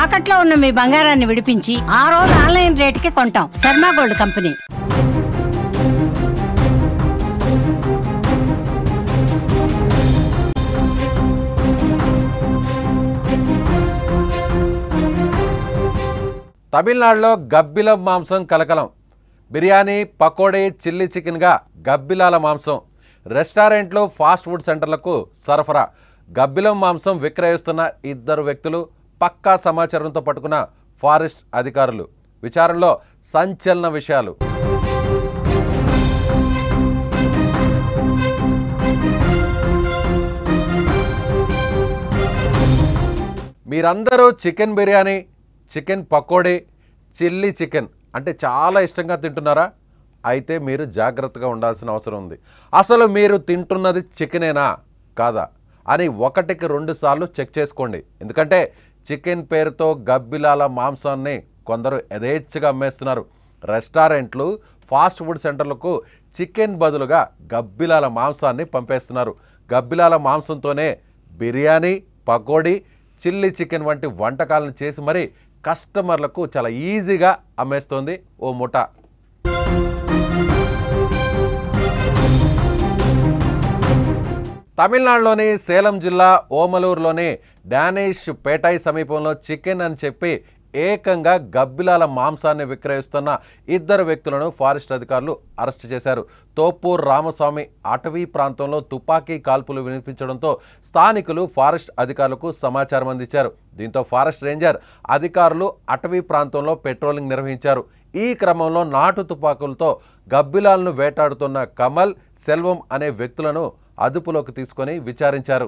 తాకట్లో ఉన్న మీ బంగారాన్ని విడిపించి ఆ రోజు ఆన్లైన్ రేటుకి కొంటాం. Sharma gold company. తమిళనాడులో గబ్బిలం మాంసం కలకలం. బిర్యానీ, పకోడీ, చిల్లీ చికెన్గా గబ్బిలాల మాంసం రెస్టారెంట్లు, ఫాస్ట్ ఫుడ్ సెంటర్లకు సరఫరా. గబ్బిలం మాంసం విక్రయిస్తున్న ఇద్దరు వ్యక్తులు పక్కా సమాచారంతో పట్టుకున్న ఫారెస్ట్ అధికారులు. విచారణలో సంచలన విషయాలు. మీరందరూ chicken biryani, chicken pakora, chilli chicken అంటే చాలా ఇష్టంగా తింటున్నారా? అయితే మీరు జాగ్రత్తగా ఉండాల్సిన అవసరం ఉంది. అసలు మీరు తింటున్నది చికెనేనా కాదా అని 1కి 2 సార్లు చెక్ చేసుకోండి. ఎందుకంటే చికెన్ పేరుతో గబ్బిలాల మాంసాన్ని కొందరు యథేచ్ఛగా అమ్మేస్తున్నారు. రెస్టారెంట్లు, ఫాస్ట్ ఫుడ్ సెంటర్లకు చికెన్ బదులుగా గబ్బిలాల మాంసాన్ని పంపేస్తున్నారు. గబ్బిలాల మాంసంతోనే బిర్యానీ, పకోడీ, చిల్లీ చికెన్ వంటి వంటకాలను చేసి మరీ కస్టమర్లకు చాలా ఈజీగా అమ్మేస్తోంది ఓ ముఠా. తమిళనాడులోని సేలం జిల్లా ఓమలూరులోని డానిష్ పేటై సమీపంలో చికెన్ అని చెప్పి ఏకంగా గబ్బిలాల మాంసాన్ని విక్రయిస్తున్న ఇద్దరు వ్యక్తులను ఫారెస్ట్ అధికారులు అరెస్టు చేశారు. తోప్పూర్ రామస్వామి అటవీ ప్రాంతంలో తుపాకీ కాల్పులు వినిపించడంతో స్థానికులు ఫారెస్ట్ అధికారులకు సమాచారం అందించారు. దీంతో ఫారెస్ట్ రేంజర్ అధికారులు అటవీ ప్రాంతంలో పెట్రోలింగ్ నిర్వహించారు. ఈ క్రమంలో నాటు తుపాకులతో గబ్బిలాలను వేటాడుతున్న కమల్, సెల్వం అనే వ్యక్తులను అదుపులోకి తీసుకొని విచారించారు.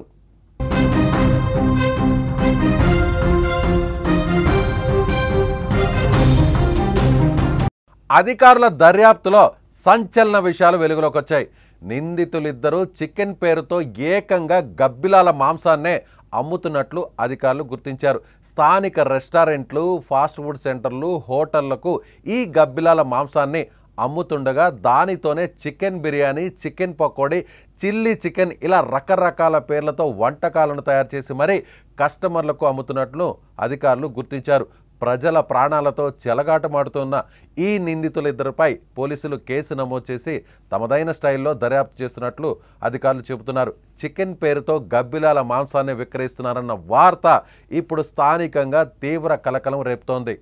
అధికారుల దర్యాప్తులో సంచలన విషయాలు వెలుగులోకి వచ్చాయి. నిందితులిద్దరూ చికెన్ పేరుతో ఏకంగా గబ్బిలాల మాంసాన్నే అమ్ముతున్నట్లు అధికారులు గుర్తించారు. స్థానిక రెస్టారెంట్లు, ఫాస్ట్ ఫుడ్ సెంటర్లు, హోటళ్లకు ఈ గబ్బిలాల మాంసాన్ని అమ్ముతుండగా దానితోనే chicken biryani, chicken pakora, chilli chicken ఇలా రకరకాల పేర్లతో వంటకాలను తయారు చేసి మరీ కస్టమర్లకు అమ్ముతున్నట్లు అధికారులు గుర్తించారు. ప్రజల ప్రాణాలతో చెలగాటమాడుతున్న ఈ నిందితులిద్దరిపై పోలీసులు కేసు నమోదు చేసి తమదైన స్టైల్లో దర్యాప్తు చేస్తున్నట్లు అధికారులు చెబుతున్నారు. చికెన్ పేరుతో గబ్బిలాల మాంసాన్ని విక్రయిస్తున్నారన్న వార్త ఇప్పుడు స్థానికంగా తీవ్ర కలకలం రేపుతోంది.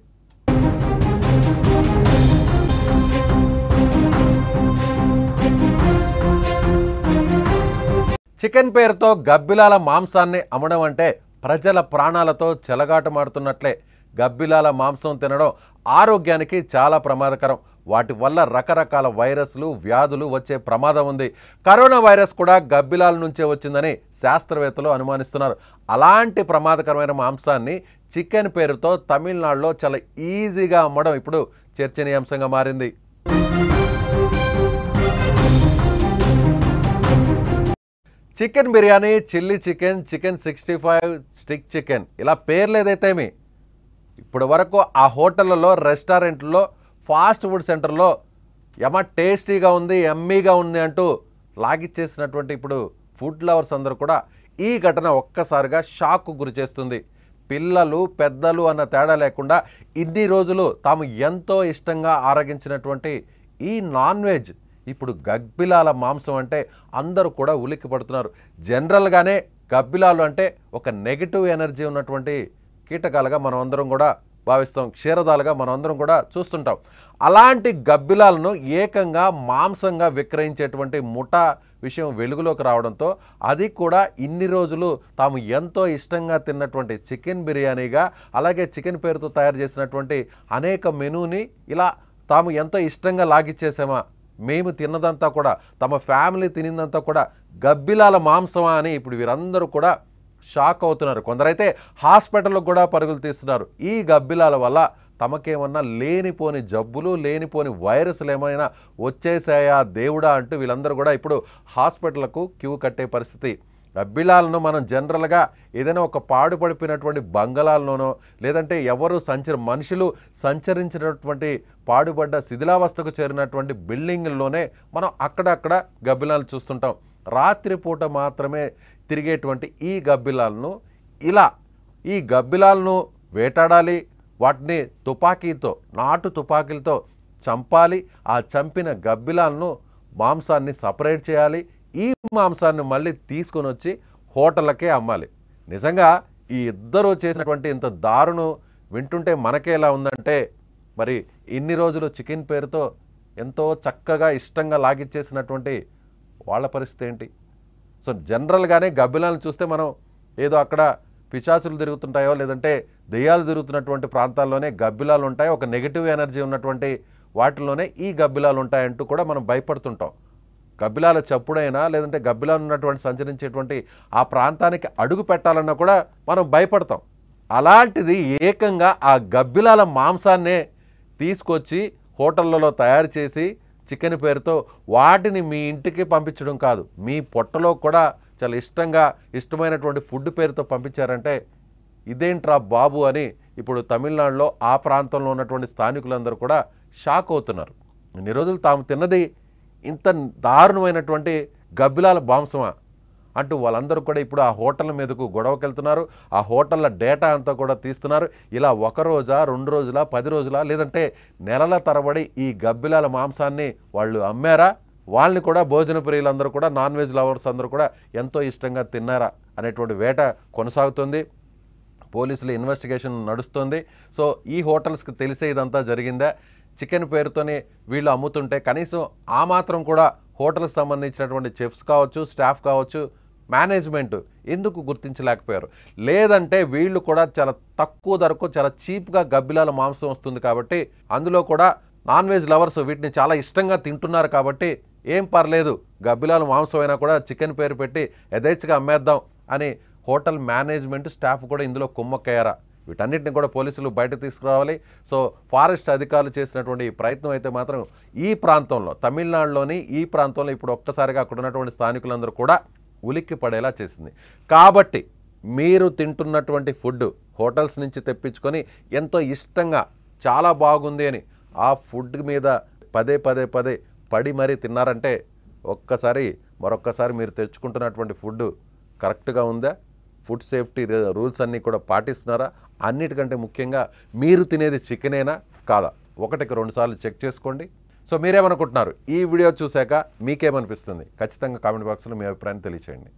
చికెన్ పేరుతో గబ్బిలాల మాంసాన్ని అమ్మడం అంటే ప్రజల ప్రాణాలతో చెలగాటమాడుతున్నట్లే. గబ్బిలాల మాంసం తినడం ఆరోగ్యానికి చాలా ప్రమాదకరం. వాటి వల్ల రకరకాల వైరస్లు, వ్యాధులు వచ్చే ప్రమాదం ఉంది. కరోనా వైరస్ కూడా గబ్బిలాల నుంచే వచ్చిందని శాస్త్రవేత్తలు అనుమానిస్తున్నారు. అలాంటి ప్రమాదకరమైన మాంసాన్ని చికెన్ పేరుతో తమిళనాడులో చాలా ఈజీగా అమ్మడం ఇప్పుడు చర్చనీయాంశంగా మారింది. Chicken biryani, chilli chicken, chicken 65, stick chicken ఇలా పేర్లు ఏదైతేమి ఇప్పటి వరకు ఆ హోటళ్లలో, రెస్టారెంట్లో, ఫాస్ట్ ఫుడ్ సెంటర్లో టేస్టీగా ఉంది, యమ్మీగా ఉంది అంటూ లాగిచ్చేసినటువంటి ఇప్పుడు ఫుడ్ లవర్స్ అందరూ కూడా ఈ ఘటన ఒక్కసారిగా షాక్కు గురి చేస్తుంది. పిల్లలు, పెద్దలు అన్న తేడా లేకుండా ఇన్ని రోజులు తాము ఎంతో ఇష్టంగా ఆరగించినటువంటి ఈ నాన్ వెజ్ ఇప్పుడు గబ్బిలాల మాంసం అంటే అందరూ కూడా ఉలిక్కి పడుతున్నారు. జనరల్గానే గబ్బిలాలు అంటే ఒక నెగిటివ్ ఎనర్జీ ఉన్నటువంటి కీటకాలుగా మనం అందరం కూడా భావిస్తాం, క్షీరదాలుగా మనం అందరం కూడా చూస్తుంటాం. అలాంటి గబ్బిలాలను ఏకంగా మాంసంగా విక్రయించేటువంటి ముఠా విషయం వెలుగులోకి రావడంతో అది కూడా ఇన్ని రోజులు తాము ఎంతో ఇష్టంగా తిన్నటువంటి చికెన్ బిర్యానీగా, అలాగే చికెన్ పేరుతో తయారు చేసినటువంటి అనేక మెనూని ఇలా తాము ఎంతో ఇష్టంగా లాగిచ్చేసామా, మేము తిన్నదంతా కూడా, తమ ఫ్యామిలీ తినిందంతా కూడా గబ్బిలాల మాంసమా అని ఇప్పుడు వీరందరూ కూడా షాక్ అవుతున్నారు. కొందరైతే హాస్పిటల్కి కూడా పరుగులు తీస్తున్నారు. ఈ గబ్బిలాల వల్ల తమకేమన్నా లేనిపోని జబ్బులు, లేనిపోని వైరస్లు ఏమైనా వచ్చేసాయా దేవుడా అంటూ వీళ్ళందరూ కూడా ఇప్పుడు హాస్పిటల్కు క్యూ కట్టే పరిస్థితి. గబ్బిలాలను మనం జనరల్గా ఏదైనా ఒక పాడుపడిపోయినటువంటి బంగళాల్లోనో లేదంటే మనుషులు సంచరించినటువంటి పాడుపడ్డ శిథిలావస్థకు చేరినటువంటి బిల్డింగుల్లోనే మనం అక్కడక్కడ గబ్బిలాలను చూస్తుంటాం. రాత్రిపూట మాత్రమే తిరిగేటువంటి ఈ గబ్బిలాలను వేటాడాలి, వాటిని తుపాకీతో, నాటు తుపాకీలతో చంపాలి. ఆ చంపిన గబ్బిలాలను మాంసాన్ని సపరేట్ చేయాలి. ఈ మాంసాన్ని మళ్ళీ తీసుకొని వచ్చి హోటళ్ళకే అమ్మాలి. నిజంగా ఈ ఇద్దరు చేసినటువంటి ఇంత దారుణం వింటుంటే మనకే ఎలా ఉందంటే, మరి ఇన్ని రోజులు చికెన్ పేరుతో ఎంతో చక్కగా ఇష్టంగా లాగిచ్చేసినటువంటి వాళ్ళ పరిస్థితి ఏంటి? సో జనరల్గానే గబ్బిలాలను చూస్తే మనం ఏదో అక్కడ పిశాచులు తిరుగుతుంటాయో లేదంటే దెయ్యాలు తిరుగుతున్నటువంటి ప్రాంతాల్లోనే గబ్బిలాలు ఉంటాయి, ఒక నెగిటివ్ ఎనర్జీ ఉన్నటువంటి వాటిలోనే ఈ గబ్బిలాలు ఉంటాయంటూ కూడా మనం భయపడుతుంటాం. గబ్బిలాల చప్పుడైనా లేదంటే గబ్బిలాలు ఉన్నటువంటి సంచరించేటువంటి ఆ ప్రాంతానికి అడుగు పెట్టాలన్నా కూడా మనం భయపడతాం. అలాంటిది ఏకంగా ఆ గబ్బిలాల మాంసాన్నే తీసుకొచ్చి హోటళ్లలో తయారు చేసి చికెన్ పేరుతో వాటిని మీ ఇంటికి పంపించడం కాదు, మీ పొట్టలో కూడా చాలా ఇష్టమైనటువంటి ఫుడ్ పేరుతో పంపించారంటే ఇదేంట్రా బాబు అని ఇప్పుడు తమిళనాడులో ఆ ప్రాంతంలో ఉన్నటువంటి స్థానికులందరూ కూడా షాక్ అవుతున్నారు. ఇన్ని రోజులు తాము తిన్నది ఇంత దారుణమైనటువంటి గబ్బిలాల మాంసమా అంటూ వాళ్ళందరూ కూడా ఇప్పుడు ఆ హోటళ్ళ మీదకు గొడవకెళ్తున్నారు. ఆ హోటళ్ళ డేటా అంతా కూడా తీస్తున్నారు. ఇలా 1 రోజా 2 రోజులా 10 రోజులా లేదంటే నెలల తరబడి ఈ గబ్బిలాల మాంసాన్ని వాళ్ళు అమ్మారా, వాళ్ళని కూడా భోజన ప్రియులందరూ కూడా నాన్ వెజ్ లవర్స్ అందరూ కూడా ఎంతో ఇష్టంగా తిన్నారా అనేటువంటి వేట కొనసాగుతుంది. పోలీసులు ఇన్వెస్టిగేషన్ నడుస్తుంది. సో ఈ హోటల్స్కి తెలిసే ఇదంతా జరిగిందా, చికెన్ పేరుతోనే వీళ్ళు అమ్ముతుంటే కనీసం ఆ మాత్రం కూడా హోటల్కి సంబంధించినటువంటి చెఫ్స్ కావచ్చు, స్టాఫ్ కావచ్చు, మేనేజ్మెంట్ ఎందుకు గుర్తించలేకపోయారు? లేదంటే వీళ్ళు కూడా చాలా తక్కువ ధరకు చాలా చీప్గా గబ్బిలాల మాంసం వస్తుంది కాబట్టి అందులో కూడా నాన్ వెజ్ లవర్స్ వీటిని చాలా ఇష్టంగా తింటున్నారు కాబట్టి ఏం పర్లేదు గబ్బిలాల మాంసం అయినా కూడా చికెన్ పేరు పెట్టి యథేచ్ఛగా అమ్మేద్దాం అని హోటల్ మేనేజ్మెంట్ స్టాఫ్ కూడా ఇందులో కుమ్మక్కయ్యారా? వీటన్నిటిని కూడా పోలీసులు బయట తీసుకురావాలి. సో ఫారెస్ట్ అధికారులు చేసినటువంటి ఈ ప్రయత్నం అయితే మాత్రం ఈ ప్రాంతంలో తమిళనాడులోని ఈ ప్రాంతంలో ఇప్పుడు ఒక్కసారిగా అక్కడ ఉన్నటువంటి స్థానికులందరూ కూడా ఉలిక్కి పడేలా చేసింది. కాబట్టి మీరు తింటున్నటువంటి ఫుడ్ హోటల్స్ నుంచి తెప్పించుకొని ఎంతో ఇష్టంగా చాలా బాగుంది అని ఆ ఫుడ్ మీద పదే పడి మరీ తిన్నారంటే మరొక్కసారి మీరు తెచ్చుకుంటున్నటువంటి ఫుడ్ కరెక్ట్గా ఉందా, ఫుడ్ సేఫ్టీ రూల్స్ అన్నీ కూడా పాటిస్తున్నారా, అన్నిటికంటే ముఖ్యంగా మీరు తినేది చికెనేనా కాదా 1కి 2 సార్లు చెక్ చేసుకోండి. సో మీరేమనుకుంటున్నారు? ఈ వీడియో చూశాక మీకేమనిపిస్తుంది? ఖచ్చితంగా కామెంట్ బాక్స్లో మీ అభిప్రాయాన్ని తెలియచేయండి.